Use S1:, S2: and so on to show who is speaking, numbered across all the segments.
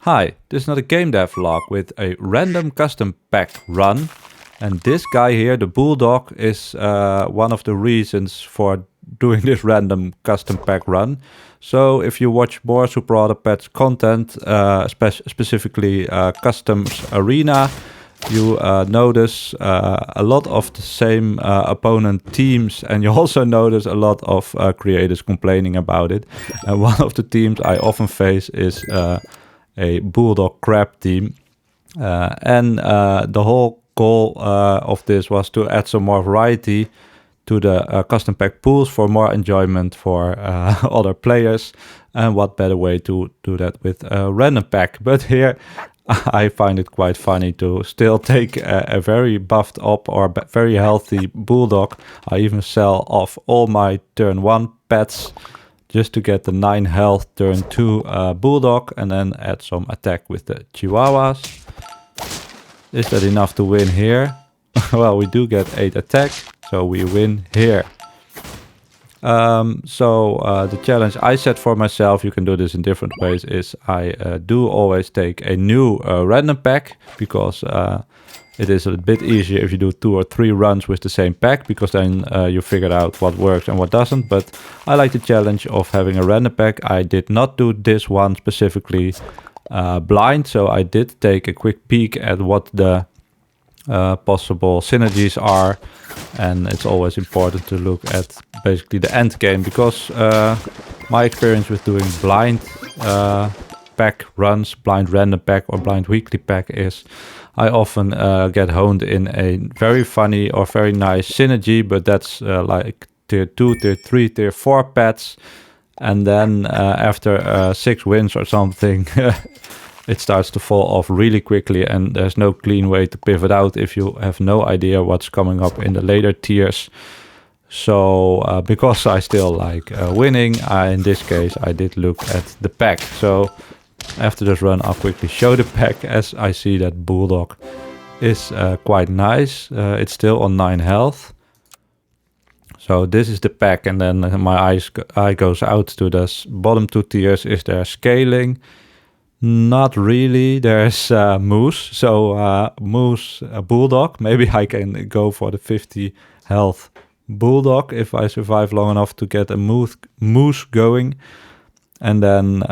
S1: Hi, this is not a game dev vlog with a random custom pack run. And this guy here, the Bulldog, is one of the reasons for doing this random custom pack run. So if you watch more Super Auto Pets content, specifically Customs Arena, you notice a lot of the same opponent teams, and you also notice a lot of creators complaining about it. And one of the teams I often face is a Bulldog Crab team. The whole goal of this was to add some more variety to the custom pack pools for more enjoyment for other players. And what better way to do that with a random pack? But here I find it quite funny to still take a very buffed up or very healthy Bulldog. I even sell off all my turn 1 pets just to get the 9 health turn 2 Bulldog and then add some attack with the Chihuahuas. Is that enough to win here? Well, we do get 8 attack, so we win here. The challenge I set for myself, you can do this in different ways, is I do always take a new random pack, because it is a bit easier if you do 2 or 3 runs with the same pack, because then you figure out what works and what doesn't. But I like the challenge of having a random pack. I did not do this one specifically blind, so I did take a quick peek at what the possible synergies are, and it's always important to look at basically the end game, because my experience with doing blind pack runs, blind random pack or blind weekly pack, is I often get honed in a very funny or very nice synergy, but that's like tier 2, tier 3, tier 4 pets, and then after 6 wins or something it starts to fall off really quickly, and there's no clean way to pivot out if you have no idea what's coming up in the later tiers. So because I still like winning, in this case I did look at the pack. So after this run I'll quickly show the pack, as I see that Bulldog is quite nice. It's still on 9 health. So this is the pack, and then my eye goes out to the bottom 2 tiers. Is there scaling? Not really. There's Moose. So Moose Bulldog. Maybe I can go for the 50 health Bulldog if I survive long enough to get a Moose going. And then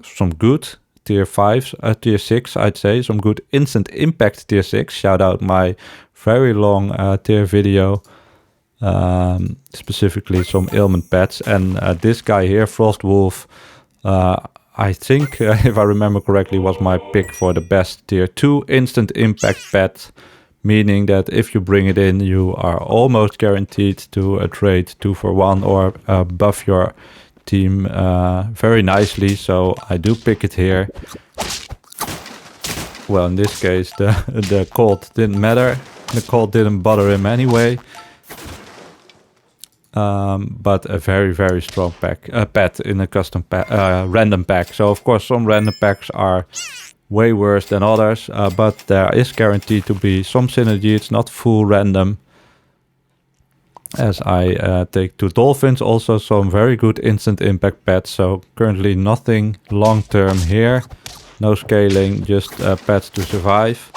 S1: some good tier 5s, tier 6 I'd say. Some good instant impact tier 6. Shout out my very long tier video. Specifically some ailment pets. And this guy here, Frost Wolf, I think, if I remember correctly, was my pick for the best tier 2 instant impact pet, meaning that if you bring it in, you are almost guaranteed to trade 2 for 1 or buff your team very nicely. So I do pick it here. Well, in this case, the cold didn't matter. The cold didn't bother him anyway. But a very, very strong pet in a custom random pack. So of course some random packs are way worse than others, but there is guaranteed to be some synergy. It's not full random, as I take 2 dolphins, also some very good instant impact pets. So currently nothing long term here, no scaling, just pets to survive.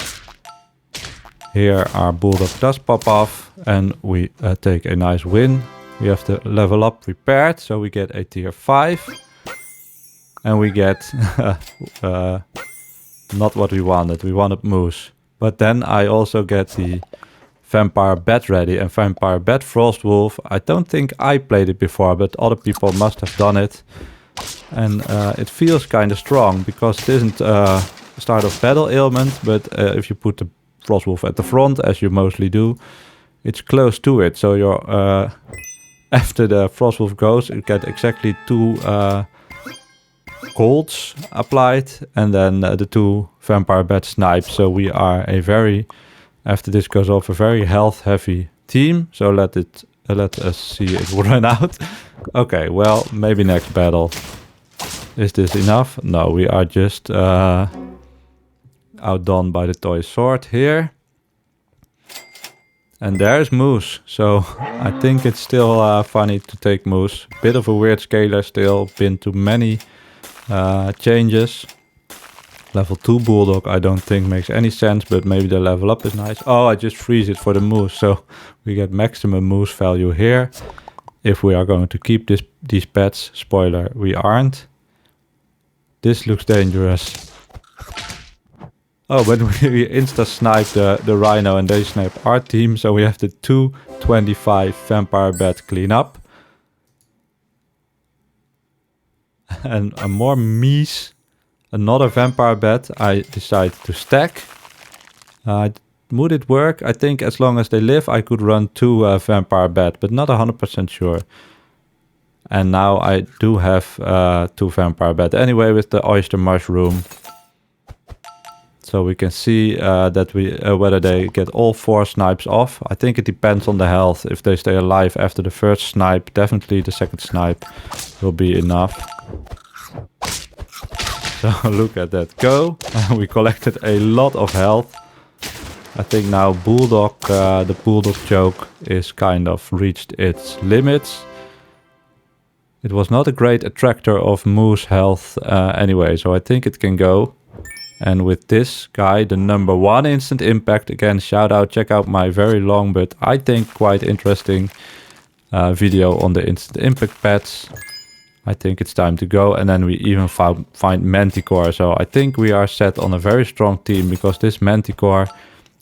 S1: Here our Bulldog does pop off, and we take a nice win. We have to level up prepared, so we get a tier 5. And we get not what we wanted. We wanted Moose. But then I also get the Vampire Bat ready. And Vampire Bat Frost Wolf, I don't think I played it before, but other people must have done it. And it feels kind of strong, because it isn't start of battle ailment, but if you put the Frost Wolf at the front, as you mostly do, it's close to it. So you're... after the Frost Wolf goes, you get exactly 2 colds applied, and then the 2 Vampire Bat snipes. So we are after this goes off, a very health heavy team. So let us see it run out. Okay, well, maybe next battle. Is this enough? No, we are just outdone by the toy sword here. And there's Moose, so I think it's still funny to take Moose. Bit of a weird scaler still, been to many changes. Level 2 Bulldog I don't think makes any sense, but maybe the level up is nice. Oh, I just freeze it for the moose, so we get maximum moose value here. If we are going to keep these pets, spoiler, we aren't. This looks dangerous. Oh, but we insta-snipe the rhino and they snipe our team, so we have the 225 vampire bat clean up. And a more meese, another vampire bat I decide to stack. Would it work? I think as long as they live I could run 2 vampire bat, but not 100% sure. And now I do have 2 vampire bat anyway with the oyster mushroom. So we can see that whether they get all 4 snipes off. I think it depends on the health. If they stay alive after the first snipe, definitely the second snipe will be enough. So look at that go. We collected a lot of health. I think now Bulldog, the Bulldog choke is kind of reached its limits. It was not a great attractor of moose health anyway, so I think it can go. And with this guy, the number 1 instant impact, again, shout out, check out my very long but I think quite interesting video on the instant impact pets. I think it's time to go. And then we even find Manticore. So I think we are set on a very strong team because this Manticore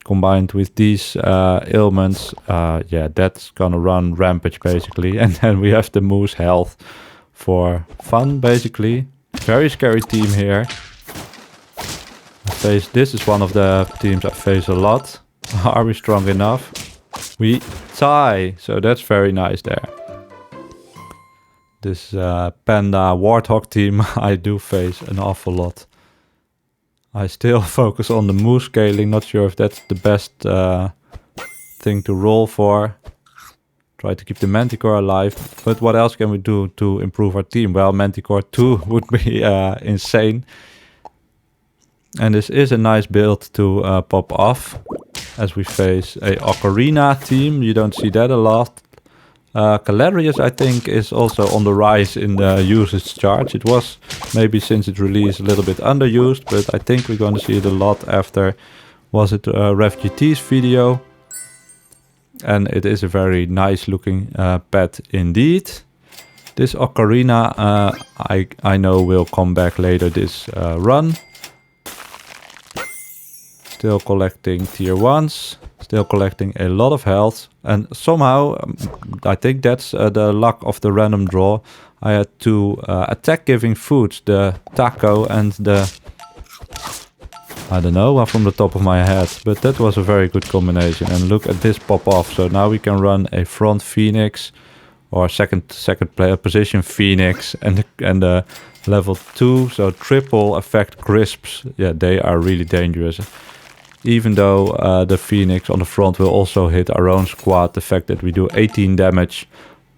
S1: combined with these ailments, yeah, that's gonna run rampage basically. And then we have the moose health for fun basically. Very scary team here. This is one of the teams I face a lot. Are we strong enough? We tie, so that's very nice there. This panda warthog team I do face an awful lot. I still focus on the moose scaling, not sure if that's the best thing to roll for. Try to keep the Manticore alive, but what else can we do to improve our team? Well, Manticore 2 would be insane. And this is a nice build to pop off as we face a Ocarina team. You don't see that a lot. Calarius, I think, is also on the rise in the usage charge. It was maybe since its release a little bit underused, but I think we're going to see it a lot after, was it RevGT's video? And it is a very nice looking pet indeed. This Ocarina I know will come back later this run. Still collecting tier 1s, still collecting a lot of health. And somehow, I think that's the luck of the random draw. I had 2 attack giving foods, the taco and the, I don't know from the top of my head, but that was a very good combination. And look at this pop off. So now we can run a front Phoenix or second player position Phoenix and the level 2, so triple effect crisps. Yeah, they are really dangerous. Even though the Phoenix on the front will also hit our own squad, the fact that we do 18 damage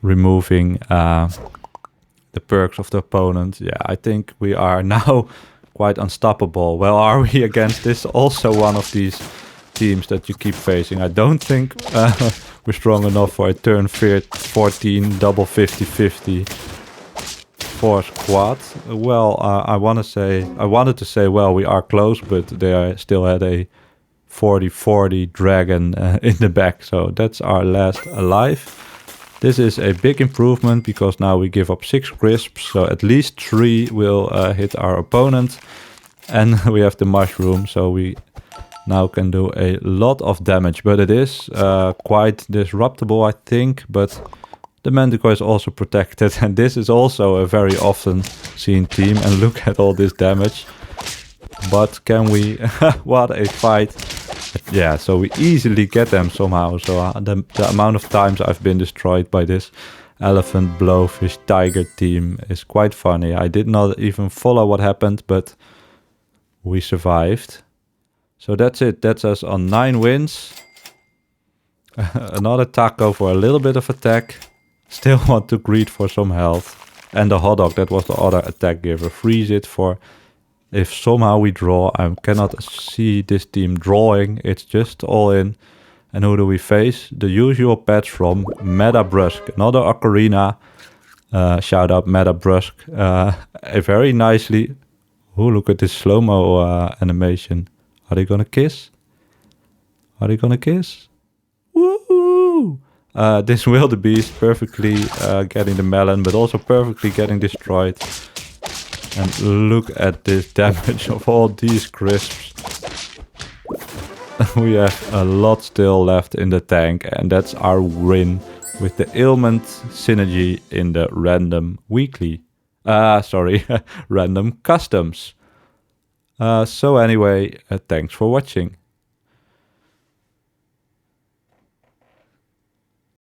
S1: removing the perks of the opponent, yeah, I think we are now quite unstoppable. Well, are we against this also one of these teams that you keep facing? I don't think we're strong enough for a turn 14 double 50-50 4 squad. Well, I wanted to say, well, we are close, but they still had a 40-40 dragon in the back, so that's our last alive. This is a big improvement because now we give up 6 crisps, so at least 3 will hit our opponent. And we have the mushroom, so we now can do a lot of damage, but it is quite disruptible, I think. But the Manticore is also protected, and this is also a very often seen team. And look at all this damage. But can we? What a fight! Yeah, so we easily get them somehow. So the amount of times I've been destroyed by this elephant, blowfish, tiger team is quite funny. I did not even follow what happened, but we survived. So that's it. That's us on 9 wins. Another taco for a little bit of attack. Still want to greet for some health. And the hot dog, that was the other attack giver. Freeze it for if somehow we draw. I cannot see this team drawing. It's just all in. And who do we face? The usual pets from Metabrusque. Another Ocarina. Shout out Metabrusque. A very nicely... Oh, look at this slow-mo animation. Are they gonna kiss? Are they gonna kiss? Woo! This wildebeest perfectly getting the melon, but also perfectly getting destroyed. And look at this damage of all these crisps. We have a lot still left in the tank, and that's our win with the ailment synergy in the random weekly. Sorry, random customs. So anyway, thanks for watching.